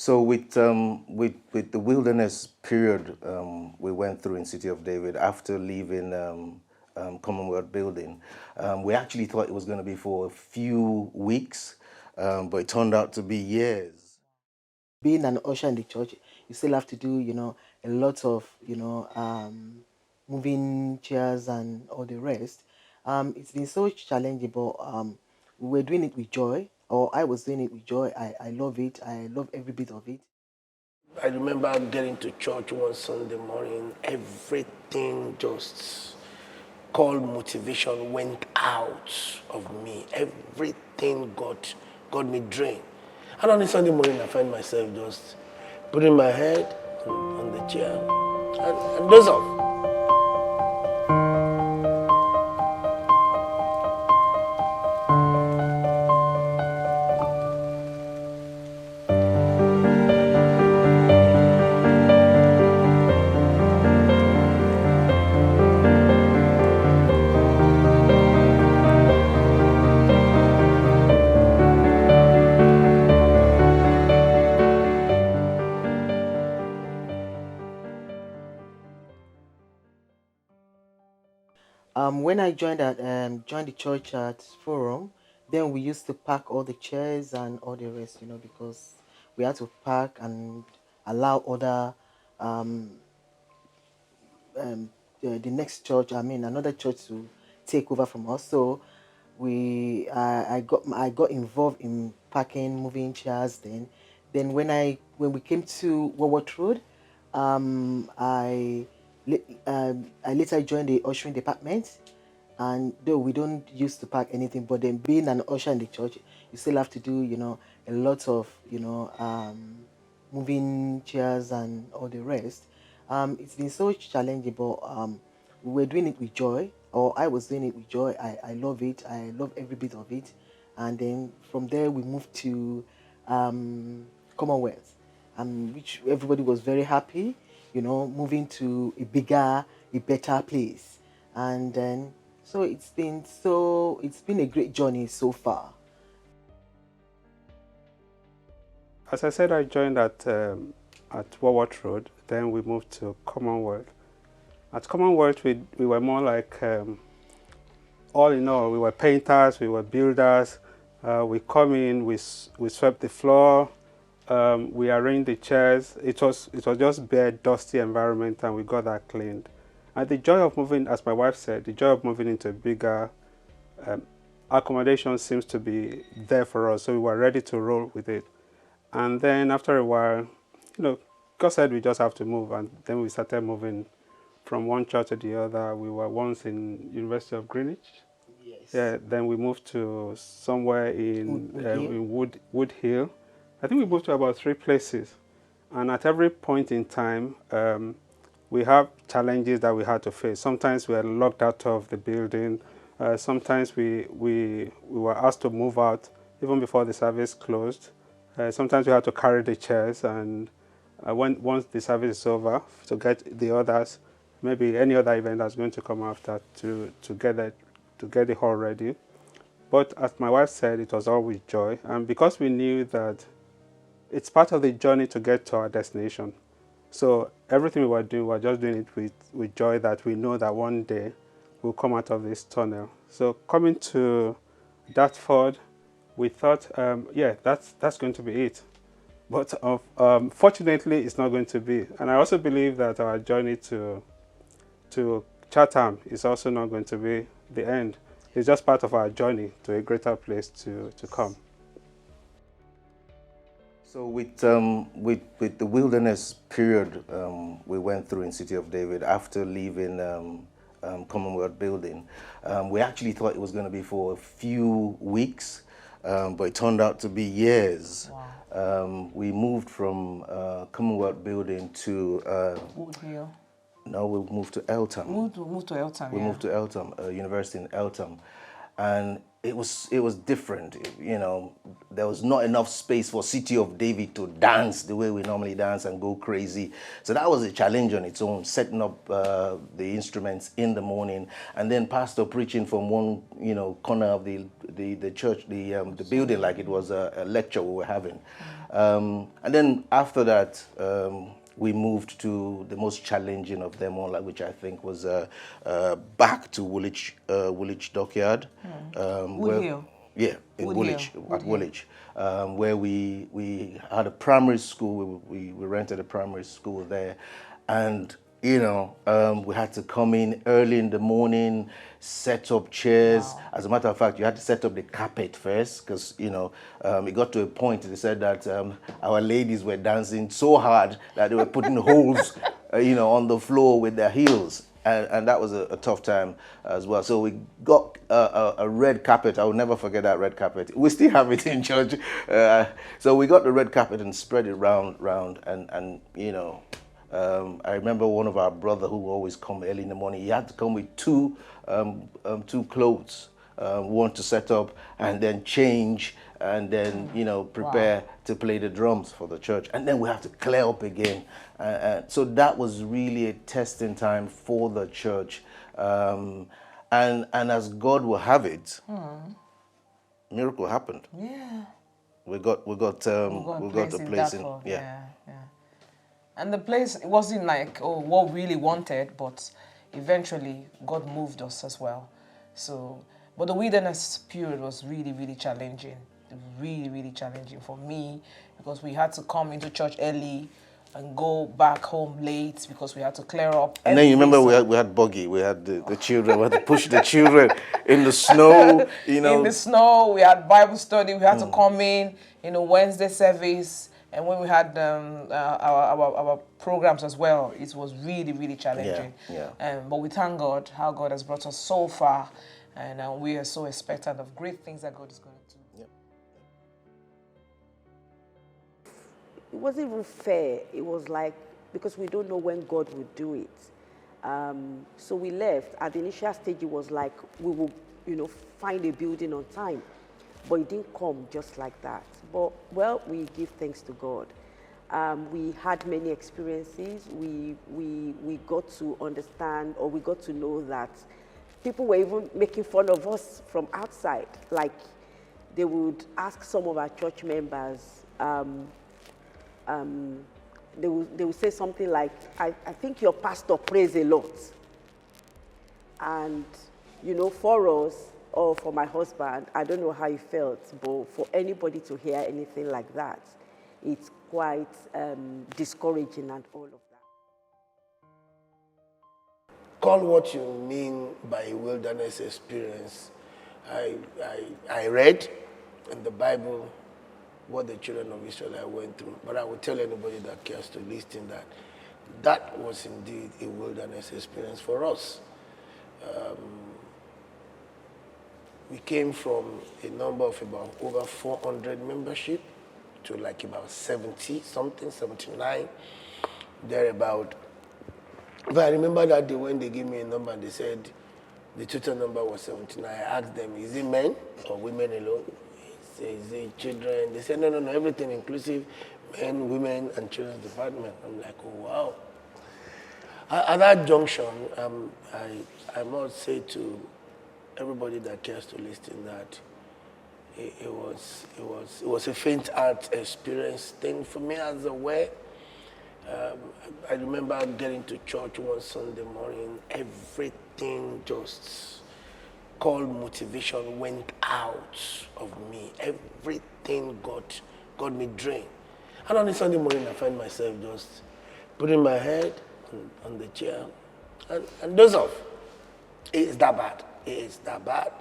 So with the wilderness period we went through in City of David after leaving Commonwealth Building, we actually thought it was going to be for a few weeks, but it turned out to be years. Being an usher in the church, you still have to do, a lot of, moving chairs and all the rest. It's been so challenging, but we were doing it with joy, or I was doing it with joy. I love it. I love every bit of it. I remember getting to church one Sunday morning, everything just called motivation went out of me. Everything got me drained. And on a Sunday morning, I find myself just putting my head on the chair and doze off. When I joined the church at Forum, then we used to pack all the chairs and all the rest, because we had to pack and allow other um, the next church, I mean another church, to take over from us. So I got involved in packing, moving chairs. Then when we came to Warwick Road, I later joined the ushering department. And though we don't used to pack anything, but then being an usher in the church, you still have to do, a lot of, moving chairs and all the rest. It's been so challenging, but we were doing it with joy, or I was doing it with joy. I love it. I love every bit of it. And then from there, we moved to Commonwealth, which everybody was very happy, moving to a better place. And then, it's been a great journey so far. As I said, I joined at Warwick Road. Then we moved to Commonwealth. At Commonwealth, we were more like, all in all, we were painters, we were builders. We come in, we swept the floor, we arranged the chairs. It was just bare, dusty environment, and we got that cleaned. And the joy of moving, as my wife said, the joy of moving into a bigger accommodation seems to be there for us, so we were ready to roll with it. And then after a while, God said we just have to move, and then we started moving from one church to the other. We were once in University of Greenwich. Yes. Yeah, then we moved to somewhere in Wood Hill. I think we moved to about 3 places. And at every point in time, we have challenges that we had to face. Sometimes we were locked out of the building. Sometimes we were asked to move out even before the service closed. Sometimes we had to carry the chairs, and once the service is over, to get the others, maybe any other event that's going to come after, to get the hall ready. But as my wife said, it was all with joy, and because we knew that it's part of the journey to get to our destination. So everything we were doing, we were just doing it with joy, that we know that one day we'll come out of this tunnel. So coming to Dartford, we thought, yeah, that's going to be it. But fortunately, it's not going to be. And I also believe that our journey to Chatham is also not going to be the end. It's just part of our journey to a greater place to come. So with the wilderness period we went through in City of David after leaving Commonwealth Building, we actually thought it was going to be for a few weeks, but it turned out to be years. Wow. We moved from Commonwealth Building to Wood Hill. no, we moved to Eltham. Moved to Eltham. We Yeah. moved to Eltham, University in Eltham, and it was different. You know, there was not enough space for City of David to dance the way we normally dance and go crazy. So that was a challenge on its own, setting up the instruments in the morning, and then pastor preaching from one corner of the church, the building, like it was a lecture we were having. And then after that, we moved to the most challenging of them all, which I think was back to Woolwich Dockyard. Wood Hill. Yeah, in Wood Woolwich, Hill. at Woolwich, where we had a primary school. We rented a primary school there, and we had to come in early in the morning, set up chairs. Wow. As a matter of fact, you had to set up the carpet first because, it got to a point they said that our ladies were dancing so hard that they were putting holes, on the floor with their heels. And that was a tough time as well. So we got a red carpet. I will never forget that red carpet. We still have it in church. So we got the red carpet and spread it round, and I remember one of our brother who would always come early in the morning. He had to come with two clothes, one to set up and then change, and then prepare to play the drums for the church, and then we have to clear up again. So that was really a testing time for the church, and as God will have it, miracle happened. Yeah. We got a place in. Yeah. And the place, it wasn't like, what we really wanted, but eventually God moved us as well. So, but the wilderness period was really, really challenging. Really, really challenging for me, because we had to come into church early and go back home late because we had to clear up. And then you remember we had buggy, we had the children, we had to push the children in the snow, In the snow, we had Bible study, we had to come in, Wednesday service. And when we had our programs as well, it was really, really challenging. Yeah. But we thank God how God has brought us so far, and we are so expectant of great things that God is going to do. Yep. It wasn't even fair. It was like, because we don't know when God would do it. So we left. At the initial stage, it was like we will, find a building on time. But it didn't come just like that. But, well, we give thanks to God. We had many experiences. We got to understand, or we got to know that people were even making fun of us from outside. Like, they would ask some of our church members, they would say something like, I think your pastor prays a lot. And, for us, or for my husband, I don't know how he felt, but for anybody to hear anything like that, it's quite discouraging and all of that. Call what you mean by a wilderness experience. I read in the Bible what the children of Israel went through, but I will tell anybody that cares to listen that was indeed a wilderness experience for us. We came from a number of about over 400 membership to like about 70 something, 79, thereabout. But I remember that day when they gave me a number and they said the total number was 79. I asked them, is it men or women alone? Is it children? They said, no, everything inclusive, men, women, and children's department. I'm like, oh, wow. At that junction, I must say to everybody that cares to listen that it was a faint heart experience thing for me as a way. I remember getting to church one Sunday morning, everything just called motivation went out of me. Everything got me drained. And on a Sunday morning, I find myself just putting my head on the chair and doze off. It's that bad. It's that bad.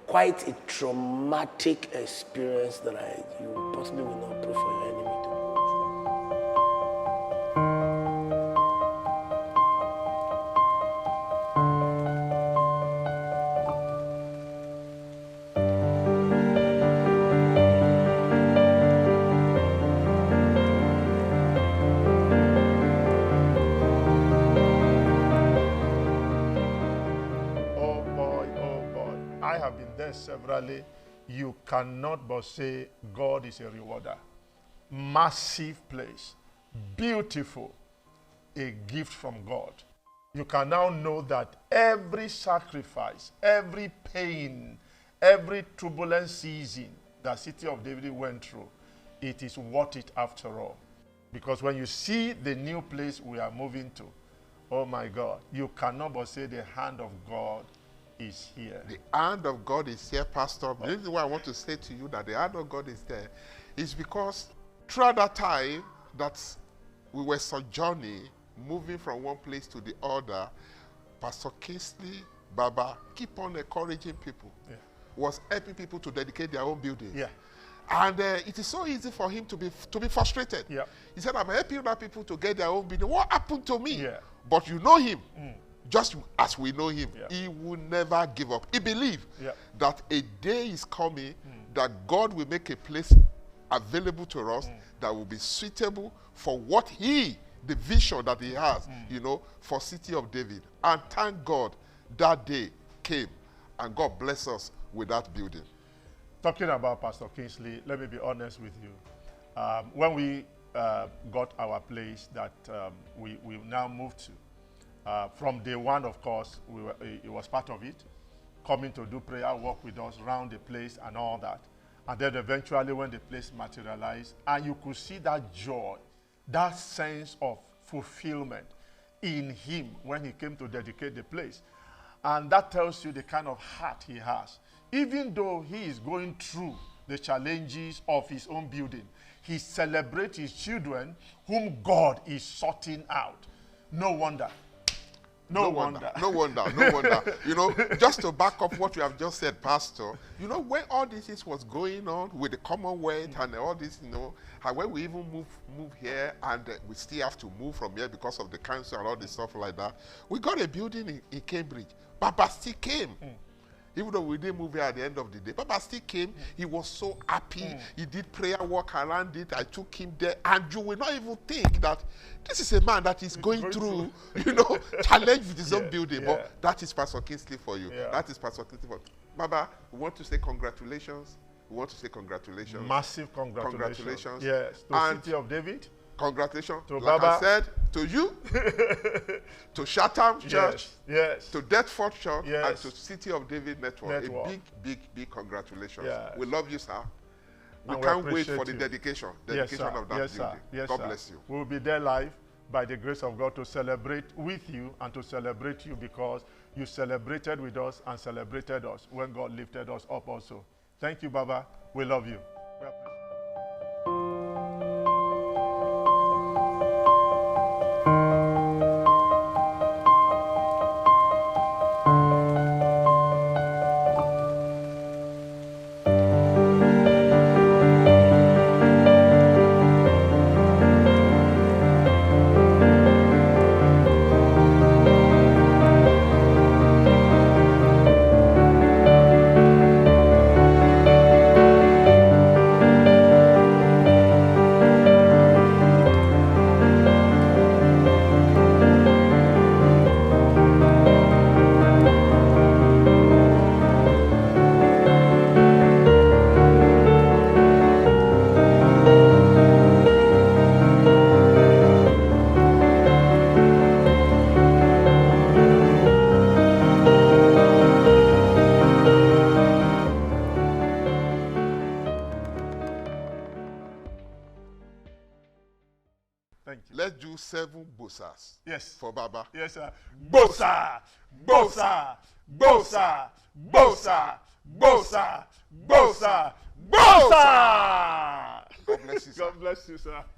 Quite a traumatic experience that you possibly will not pray for your enemy to. I have been there said severally, you cannot but say God is a rewarder. Massive place, beautiful, a gift from God. You can now know that every sacrifice, every pain, every turbulent season that City of David went through, it is worth it after all. Because when you see the new place we are moving to, oh my God, you cannot but say the hand of God is here. The hand of God is here, Pastor. The reason why I want to say to you that the hand of God is there is because throughout that time that we were sojourning, moving from one place to the other, Pastor Kingsley Baba keep on encouraging people, was helping people to dedicate their own building. And it is so easy for him to be frustrated. He said, I'm helping other people to get their own building. What happened to me? But you know him. Just as we know him, he will never give up. He believed that a day is coming that God will make a place available to us that will be suitable for what the vision that he has, you know, for City of David. And thank God that day came and God bless us with that building. Talking about Pastor Kingsley, let me be honest with you. When we got our place that we now moved to, from day one, of course, he was part of it, coming to do prayer work with us around the place and all that. And then eventually when the place materialized, and you could see that joy, that sense of fulfillment in him when he came to dedicate the place. And that tells you the kind of heart he has. Even though he is going through the challenges of his own building, he celebrates his children whom God is sorting out. No wonder. No wonder. You know, just to back up what you have just said, Pastor, you know, when all this was going on with the Commonwealth and all this, you know, and when we even move here and we still have to move from here because of the council and all this stuff like that, we got a building in Cambridge. Papa still came. Even though we didn't move here at the end of the day. Papa still came. He was so happy. He did prayer work around it. I took him there. And you will not even think that this is a man that is going through, you know, challenge with his own building. But that is Pastor Kingsley for you. That is Pastor Kingsley for you. Baba, we want to say congratulations. We want to say congratulations. Massive congratulations. Congratulations. Yes. To City of David. Congratulations. To like Baba. I said, to you, to Chatham Church, to Deptford Church, and to City of David Network. A big congratulations. We love you, sir. We can't wait for the dedication of that building. God bless you. We'll be there live by the grace of God to celebrate with you and to celebrate you because you celebrated with us and celebrated us when God lifted us up also. Thank you, Baba. We love you. Let's do 7 bosas. Yes. For Baba. Yes, sir. Bosa! Bosa! Bosa! Bosa! Bosa! Bosa! Bosa! God bless you, sir. God bless you, sir.